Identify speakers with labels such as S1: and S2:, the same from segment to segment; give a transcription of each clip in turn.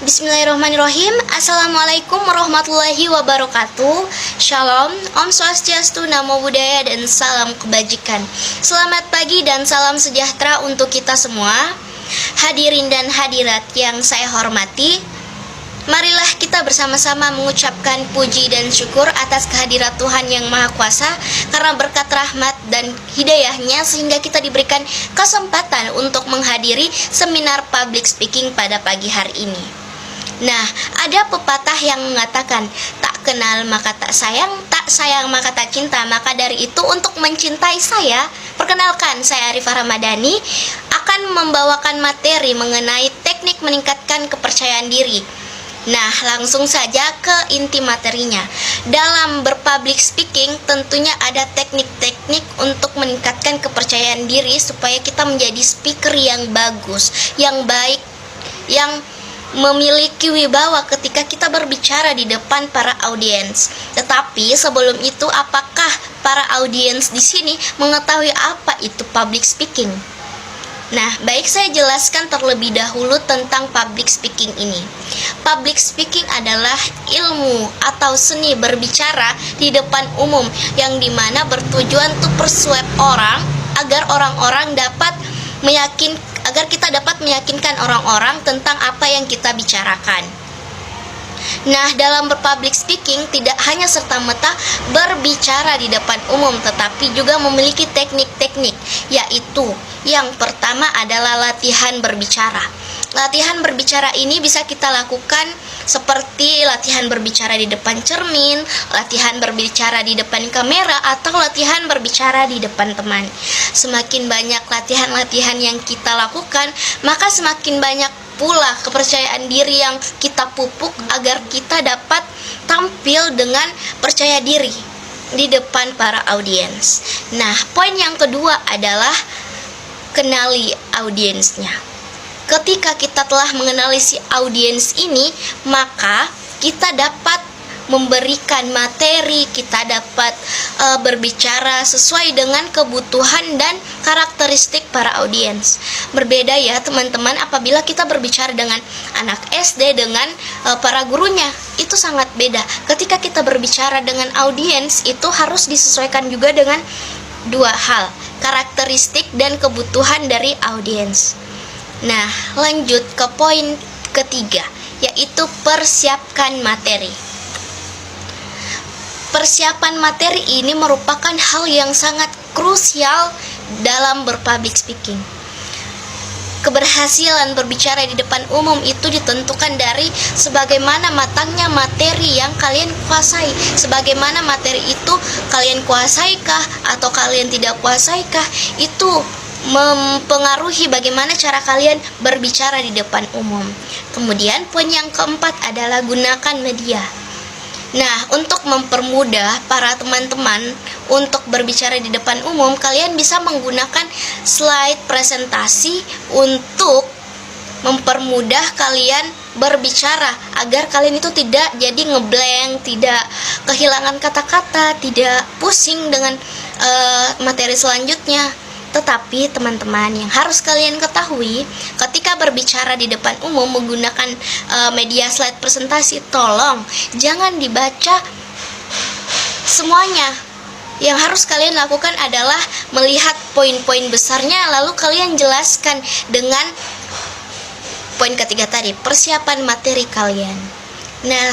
S1: Bismillahirrahmanirrahim. Assalamualaikum warahmatullahi wabarakatuh. Shalom, Om Swastiastu, Namo Buddhaya, dan salam kebajikan. Selamat pagi dan salam sejahtera untuk kita semua. Hadirin dan hadirat yang saya hormati, marilah kita bersama-sama mengucapkan puji dan syukur atas kehadirat Tuhan yang Maha Kuasa, karena berkat rahmat dan hidayahnya sehingga kita diberikan kesempatan untuk menghadiri seminar public speaking pada pagi hari ini. Nah, ada pepatah yang mengatakan, tak kenal maka tak sayang maka tak cinta. Maka dari itu, untuk mencintai saya, perkenalkan, saya Arifah Ramadhani akan membawakan materi mengenai teknik meningkatkan kepercayaan diri. Nah, langsung saja ke inti materinya. Dalam berpublic speaking, tentunya ada teknik-teknik untuk meningkatkan kepercayaan diri supaya kita menjadi speaker yang bagus, yang baik, yang memiliki wibawa ketika kita berbicara di depan para audiens. Tetapi sebelum itu, apakah para audiens di sini mengetahui apa itu public speaking? Nah, baik, saya jelaskan terlebih dahulu tentang public speaking ini. Public speaking adalah ilmu atau seni berbicara di depan umum yang dimana bertujuan untuk persuade orang agar orang-orang dapat agar kita dapat meyakinkan orang-orang tentang apa yang kita bicarakan. Nah, dalam berpublic speaking tidak hanya serta-merta berbicara di depan umum, tetapi juga memiliki teknik-teknik, yaitu yang pertama adalah latihan berbicara. Latihan berbicara ini bisa kita lakukan seperti latihan berbicara di depan cermin, latihan berbicara di depan kamera, atau latihan berbicara di depan teman. Semakin banyak latihan-latihan yang kita lakukan, maka semakin banyak pula kepercayaan diri yang kita pupuk agar kita dapat tampil dengan percaya diri di depan para audiens. Nah, poin yang kedua adalah kenali audiensnya. Ketika kita telah mengenali si audiens ini, maka kita dapat memberikan materi, kita dapat berbicara sesuai dengan kebutuhan dan karakteristik para audiens. Berbeda ya teman-teman, apabila kita berbicara dengan anak SD dengan para gurunya, itu sangat beda. Ketika kita berbicara dengan audiens, itu harus disesuaikan juga dengan dua hal, karakteristik dan kebutuhan dari audiens. Nah, lanjut ke poin ketiga, yaitu persiapkan materi. Persiapan materi ini merupakan hal yang sangat krusial dalam berpublic speaking. Keberhasilan berbicara di depan umum itu ditentukan dari sebagaimana matangnya materi yang kalian kuasai. Sebagaimana materi itu kalian kuasaikah atau kalian tidak kuasaikah, itu mempengaruhi bagaimana cara kalian berbicara di depan umum. Kemudian poin yang keempat adalah gunakan media. Nah, untuk mempermudah para teman-teman untuk berbicara di depan umum, kalian bisa menggunakan slide presentasi untuk mempermudah kalian berbicara agar kalian itu tidak jadi ngeblank, tidak kehilangan kata-kata, tidak pusing dengan materi selanjutnya. Tetapi teman-teman, yang harus kalian ketahui, ketika berbicara di depan umum menggunakan media slide presentasi, tolong jangan dibaca semuanya. Yang harus kalian lakukan adalah melihat poin-poin besarnya, lalu kalian jelaskan dengan poin ketiga tadi, persiapan materi kalian. Nah,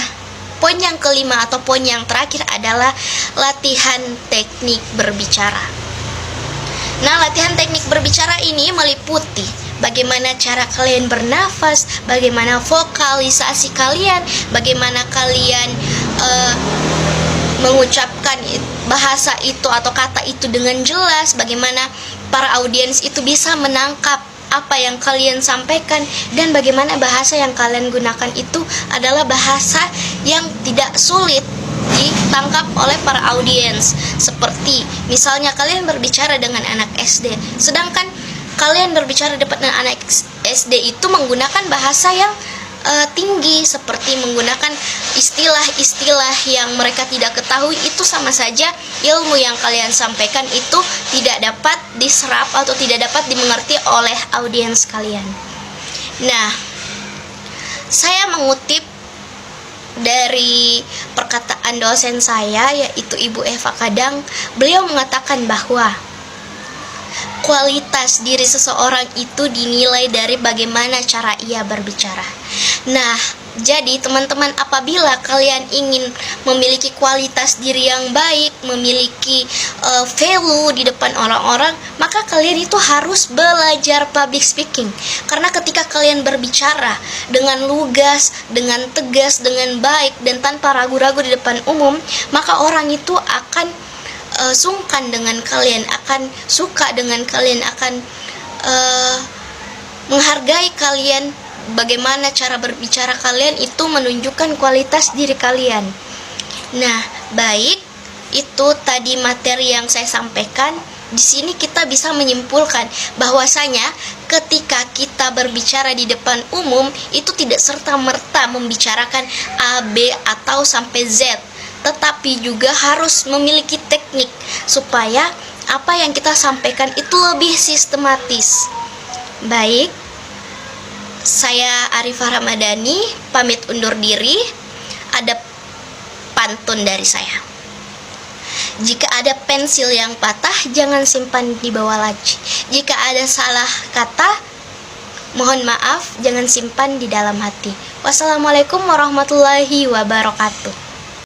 S1: poin yang kelima atau poin yang terakhir adalah latihan teknik berbicara. Nah, latihan teknik berbicara ini meliputi bagaimana cara kalian bernafas, bagaimana vokalisasi kalian, bagaimana kalian mengucapkan bahasa itu atau kata itu dengan jelas, bagaimana para audiens itu bisa menangkap apa yang kalian sampaikan, dan bagaimana bahasa yang kalian gunakan itu adalah bahasa yang tidak sulit ditangkap oleh para audiens. Seperti misalnya kalian berbicara dengan anak SD, sedangkan kalian berbicara dengan anak SD itu menggunakan bahasa yang tinggi, seperti menggunakan istilah-istilah yang mereka tidak ketahui, itu sama saja ilmu yang kalian sampaikan itu tidak dapat diserap atau tidak dapat dimengerti oleh audiens kalian. Nah, Saya mengutip dari perkataan dosen saya, yaitu Ibu Eva Kadang. Beliau mengatakan bahwa kualitas diri seseorang itu dinilai dari bagaimana cara ia berbicara. Nah, jadi teman-teman, apabila kalian ingin memiliki kualitas diri yang baik, memiliki value di depan orang-orang, maka kalian itu harus belajar public speaking. Karena ketika kalian berbicara dengan lugas, dengan tegas, dengan baik, dan tanpa ragu-ragu di depan umum, maka orang itu akan sungkan dengan kalian, akan suka dengan kalian, akan menghargai kalian. Bagaimana cara berbicara kalian itu menunjukkan kualitas diri kalian. Nah, baik, itu tadi materi yang saya sampaikan. Di sini kita bisa menyimpulkan bahwasanya ketika kita berbicara di depan umum itu tidak serta-merta membicarakan A, B, atau sampai Z, tetapi juga harus memiliki teknik supaya apa yang kita sampaikan itu lebih sistematis. Baik, saya Arifah Ramadhani pamit undur diri. Ada pantun dari saya. Jika ada pensil yang patah, jangan simpan di bawah laci. Jika ada salah kata, mohon maaf, jangan simpan di dalam hati. Wassalamualaikum warahmatullahi wabarakatuh.